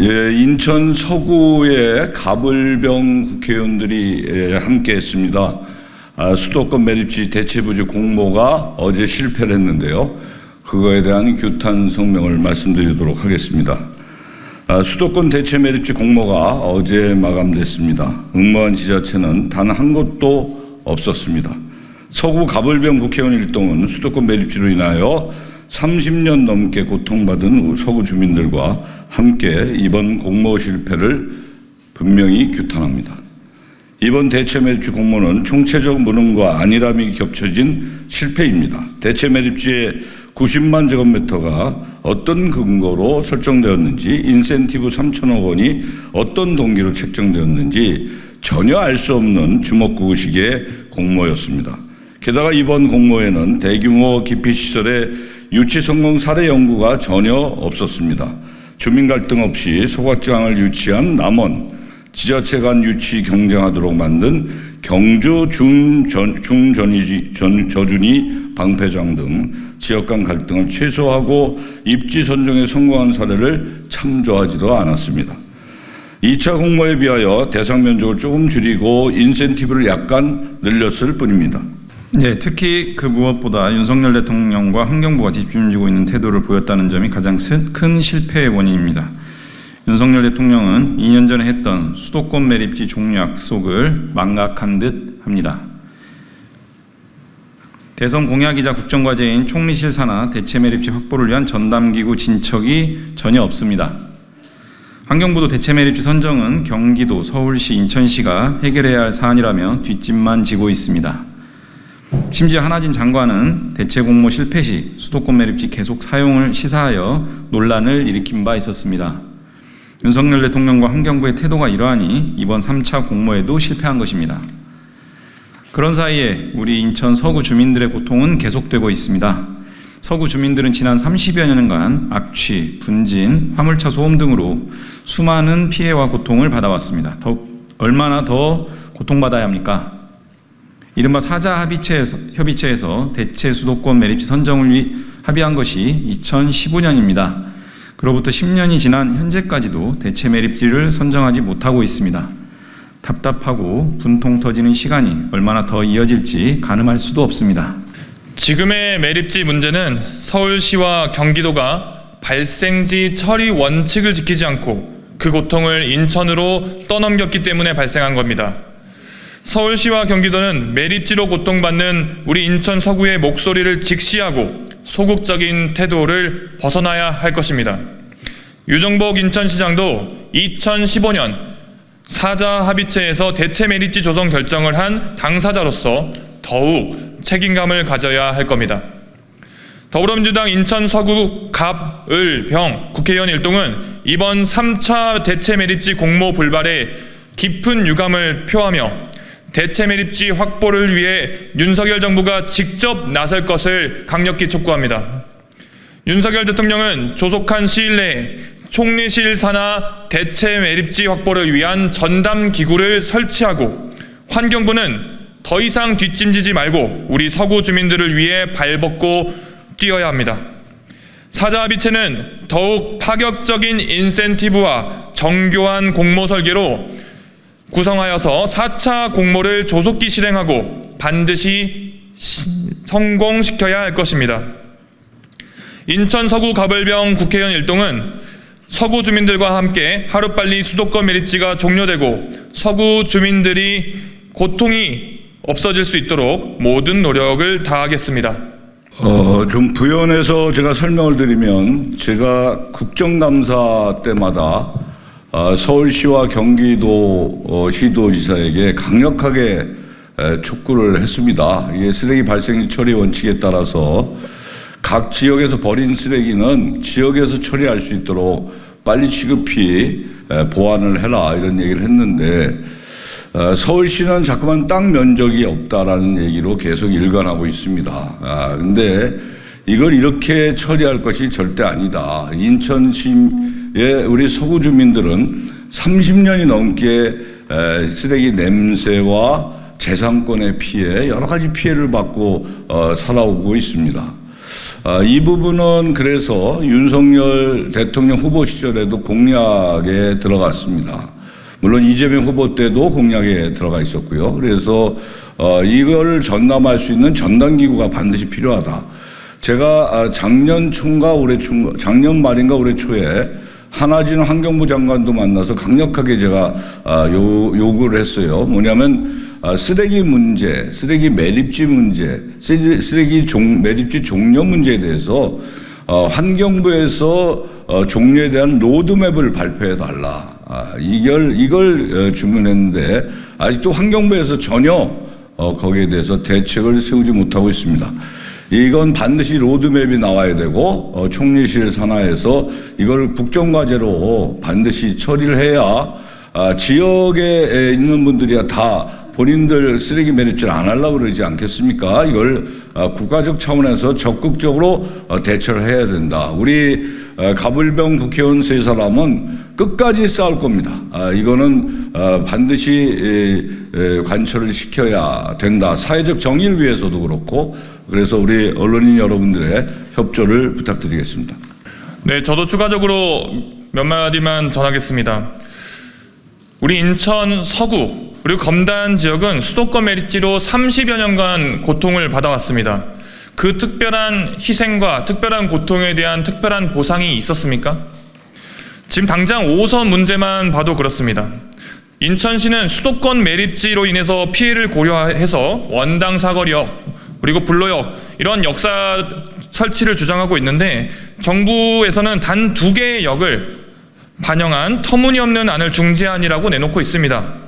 예, 인천 서구의 가불병 국회의원들이 함께했습니다. 수도권 매립지 대체부지 공모가 어제 실패를 했는데요. 그거에 대한 규탄 성명을 말씀드리도록 하겠습니다. 수도권 대체 매립지 공모가 어제 마감됐습니다. 응모한 지자체는 단 한 곳도 없었습니다. 서구 가불병 국회의원 일동은 수도권 매립지로 인하여 30년 넘게 고통받은 서구 주민들과 함께 이번 공모 실패를 분명히 규탄합니다. 이번 대체 매립지 공모는 총체적 무능과 안일함이 겹쳐진 실패입니다. 대체 매립지의 90만 제곱미터가 어떤 근거로 설정되었는지, 인센티브 3천억 원이 어떤 동기로 책정되었는지 전혀 알 수 없는 주먹구구식의 공모였습니다. 게다가 이번 공모에는 대규모 기피시설의 유치 성공 사례 연구가 전혀 없었습니다. 주민 갈등 없이 소각장을 유치한 남원, 지자체 간 유치 경쟁하도록 만든 경주 중저준위 방패장 등 지역 간 갈등을 최소화하고 입지 선정에 성공한 사례를 참조하지도 않았습니다. 2차 공모에 비하여 대상 면적을 조금 줄이고 인센티브를 약간 늘렸을 뿐입니다. 네, 특히 그 무엇보다 윤석열 대통령과 환경부가 뒷짐지고 있는 태도를 보였다는 점이 가장 큰 실패의 원인입니다. 윤석열 대통령은 2년 전에 했던 수도권 매립지 종료 약속을 망각한 듯 합니다. 대선 공약이자 국정과제인 총리실 산하 대체 매립지 확보를 위한 전담기구 진척이 전혀 없습니다. 환경부도 대체 매립지 선정은 경기도, 서울시, 인천시가 해결해야 할 사안이라며 뒷짐만 지고 있습니다. 심지어 한하진 장관은 대체 공모 실패 시 수도권 매립지 계속 사용을 시사하여 논란을 일으킨 바 있었습니다. 윤석열 대통령과 환경부의 태도가 이러하니 이번 3차 공모에도 실패한 것입니다. 그런 사이에 우리 인천 서구 주민들의 고통은 계속되고 있습니다. 서구 주민들은 지난 30여 년간 악취, 분진, 화물차 소음 등으로 수많은 피해와 고통을 받아왔습니다. 얼마나 더 고통받아야 합니까? 이른바 사자 협의체에서 대체 수도권 매립지 선정을 합의한 것이 2015년입니다. 그로부터 10년이 지난 현재까지도 대체 매립지를 선정하지 못하고 있습니다. 답답하고 분통 터지는 시간이 얼마나 더 이어질지 가늠할 수도 없습니다. 지금의 매립지 문제는 서울시와 경기도가 발생지 처리 원칙을 지키지 않고 그 고통을 인천으로 떠넘겼기 때문에 발생한 겁니다. 서울시와 경기도는 매립지로 고통받는 우리 인천 서구의 목소리를 직시하고 소극적인 태도를 벗어나야 할 것입니다. 유정복 인천시장도 2015년 사자 합의체에서 대체 매립지 조성 결정을 한 당사자로서 더욱 책임감을 가져야 할 겁니다. 더불어민주당 인천 서구 갑, 을, 병 국회의원 일동은 이번 3차 대체 매립지 공모 불발에 깊은 유감을 표하며 대체 매립지 확보를 위해 윤석열 정부가 직접 나설 것을 강력히 촉구합니다. 윤석열 대통령은 조속한 시일 내에 총리실 산하 대체 매립지 확보를 위한 전담 기구를 설치하고 환경부는 더 이상 뒷짐지지 말고 우리 서구 주민들을 위해 발벗고 뛰어야 합니다. 사자 합의체는 더욱 파격적인 인센티브와 정교한 공모 설계로 구성하여서 4차 공모를 조속히 실행하고 반드시 성공시켜야 할 것입니다. 인천 서구 가불병 국회의원 일동은 서구 주민들과 함께 하루빨리 수도권 매립지가 종료되고 서구 주민들이 고통이 없어질 수 있도록 모든 노력을 다하겠습니다. 좀 부연해서 제가 설명을 드리면, 제가 국정감사 때마다 서울시와 경기도 시도지사에게 강력하게 촉구를 했습니다. 이게 쓰레기 발생 처리 원칙에 따라서 각 지역에서 버린 쓰레기는 지역에서 처리할 수 있도록 빨리 시급히 보완을 해라, 이런 얘기를 했는데, 서울시는 자꾸만 땅 면적이 없다라는 얘기로 계속 일관하고 있습니다. 근데 이걸 이렇게 처리할 것이 절대 아니다. 인천시의 우리 서구 주민들은 30년이 넘게 쓰레기 냄새와 재산권의 피해, 여러 가지 피해를 받고 살아오고 있습니다. 이 부분은 그래서 윤석열 대통령 후보 시절에도 공약에 들어갔습니다. 물론 이재명 후보 때도 공약에 들어가 있었고요. 그래서 이걸 전담할 수 있는 전담기구가 반드시 필요하다. 제가 작년 말인가 올해 초에 한화진 환경부 장관도 만나서 강력하게 제가 요구를 했어요. 뭐냐면 쓰레기 문제, 쓰레기 매립지 문제, 쓰레기 매립지 종료 문제에 대해서 환경부에서 종료에 대한 로드맵을 발표해 달라. 이걸 주문했는데 아직도 환경부에서 전혀 거기에 대해서 대책을 세우지 못하고 있습니다. 이건 반드시 로드맵이 나와야 되고 총리실 산하에서 이걸 국정과제로 반드시 처리를 해야 지역에 있는 분들이야 다 본인들 쓰레기 매립지를 안 하려고 그러지 않겠습니까? 이걸 국가적 차원에서 적극적으로 대처를 해야 된다. 우리 가불병 국회의원 세 사람은 끝까지 싸울 겁니다. 이거는 반드시 관철을 시켜야 된다. 사회적 정의를 위해서도 그렇고 그래서 우리 언론인 여러분들의 협조를 부탁드리겠습니다. 네, 저도 추가적으로 몇 마디만 전하겠습니다. 우리 인천 서구 그리고 검단 지역은 수도권 매립지로 30여 년간 고통을 받아왔습니다. 그 특별한 희생과 특별한 고통에 대한 특별한 보상이 있었습니까? 지금 당장 5호선 문제만 봐도 그렇습니다. 인천시는 수도권 매립지로 인해서 피해를 고려해서 원당 사거리역 그리고 불로역 이런 역사 설치를 주장하고 있는데 정부에서는 단 2개의 역을 반영한 터무니없는 안을 중재안이라고 내놓고 있습니다.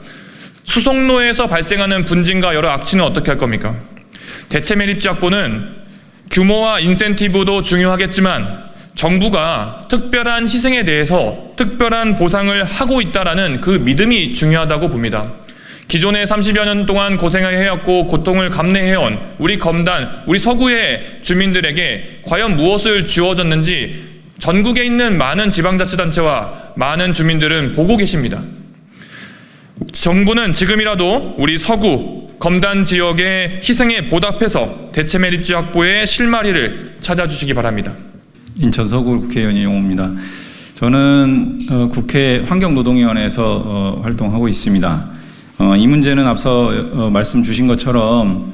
수송로에서 발생하는 분진과 여러 악취는 어떻게 할 겁니까? 대체 매립지 확보는 규모와 인센티브도 중요하겠지만 정부가 특별한 희생에 대해서 특별한 보상을 하고 있다라는 그 믿음이 중요하다고 봅니다. 기존에 30여 년 동안 고생하게 해왔고 고통을 감내해온 우리 검단, 우리 서구의 주민들에게 과연 무엇을 주어졌는지 전국에 있는 많은 지방자치단체와 많은 주민들은 보고 계십니다. 정부는 지금이라도 우리 서구, 검단 지역의 희생에 보답해서 대체 매립지 확보의 실마리를 찾아주시기 바랍니다. 인천 서구 국회의원 이용호입니다. 저는 국회 환경노동위원회에서 활동하고 있습니다. 이 문제는 앞서 말씀 주신 것처럼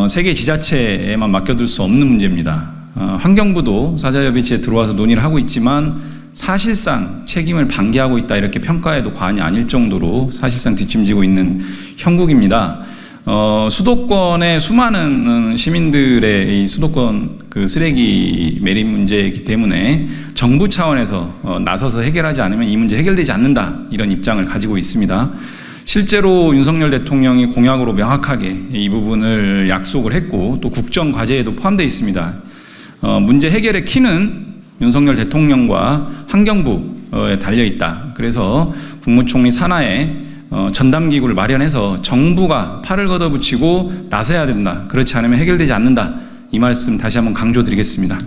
세계 지자체에만 맡겨둘 수 없는 문제입니다. 환경부도 사자협의체에 들어와서 논의를 하고 있지만 사실상 책임을 방기하고 있다 이렇게 평가해도 과언이 아닐 정도로 사실상 뒷짐지고 있는 형국입니다. 수도권의 수많은 시민들의 이 수도권 그 쓰레기 매립 문제이기 때문에 정부 차원에서 나서서 해결하지 않으면 이 문제 해결되지 않는다 이런 입장을 가지고 있습니다. 실제로 윤석열 대통령이 공약으로 명확하게 이 부분을 약속을 했고 또 국정 과제에도 포함되어 있습니다. 문제 해결의 키는 윤석열 대통령과 환경부에 달려있다. 그래서 국무총리 산하에 전담기구를 마련해서 정부가 팔을 걷어붙이고 나서야 된다. 그렇지 않으면 해결되지 않는다. 이 말씀 다시 한번 강조드리겠습니다.